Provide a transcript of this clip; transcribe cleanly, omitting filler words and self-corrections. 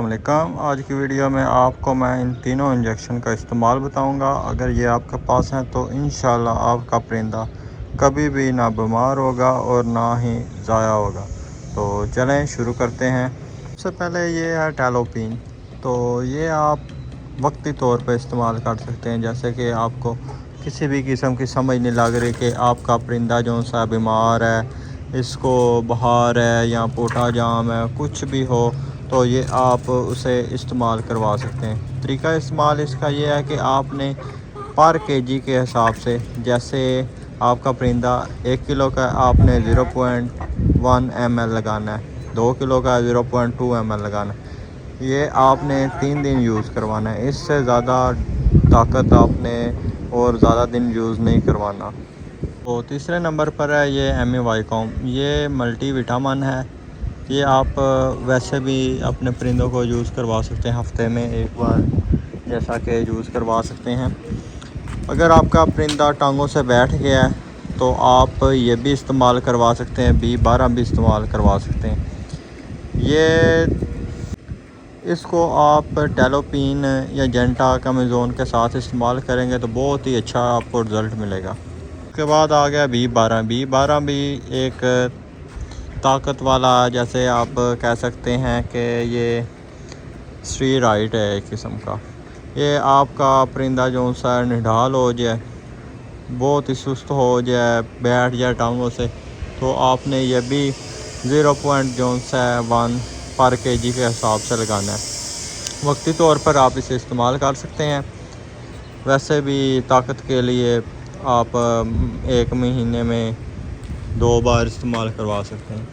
अस्सलामुअलैकुम। आज की वीडियो में आपको मैं इन तीनों इंजेक्शन का इस्तेमाल बताऊंगा। अगर ये आपके पास हैं तो इंशाल्लाह आपका परिंदा कभी भी ना बीमार होगा और ना ही ज़ाया होगा। तो चलें शुरू करते हैं। सबसे पहले ये है टैलोपिन। तो ये आप वक्ती तौर पर इस्तेमाल कर सकते हैं, जैसे कि आपको किसी भी किस्म की समझ नहीं लग रही कि आपका परिंदा जो सा बीमार है, इसको बुखार है या पोटा जाम है, कुछ भी हो तो ये आप उसे इस्तेमाल करवा सकते हैं। तरीका इस्तेमाल इसका ये है कि आपने पर केजी के हिसाब से, जैसे आपका परिंदा 1 किलो का, आपने 0.1 ml लगाना है। 2 किलो का 0.2 ml लगाना है। ये आपने 3 दिन यूज़ करवाना है। इससे ज़्यादा ताकत आपने और ज़्यादा दिन यूज़ नहीं करवाना। तो तीसरे नंबर पर है ये एमिवाइकॉम। ये मल्टी विटामिन है। ये आप वैसे भी अपने परिंदों को यूज़ करवा सकते हैं, हफ्ते में एक बार जैसा कि यूज़ करवा सकते हैं। अगर आपका परिंदा टांगों से बैठ गया है तो आप ये भी इस्तेमाल करवा सकते हैं, B12 भी इस्तेमाल करवा सकते हैं। ये इसको आप टैलोपिन या जेंटा कामेज़ोन के साथ इस्तेमाल करेंगे तो बहुत ही अच्छा आपको रिज़ल्ट मिलेगा। उसके बाद आ गया B12 भी एक ताकत वाला, जैसे आप कह सकते हैं कि ये स्टेरॉइड है एक किस्म का। ये आपका परिंदा जो सा निढाल हो जाए, बहुत ही सुस्त हो जाए, बैठ जाए टांगों से, तो आपने ये भी 0.1 पर केजी के हिसाब से लगाना है। वक्ती तौर पर आप इसे इस्तेमाल कर सकते हैं। वैसे भी ताकत के लिए आप 1 महीने में 2 बार इस्तेमाल करवा सकते हैं।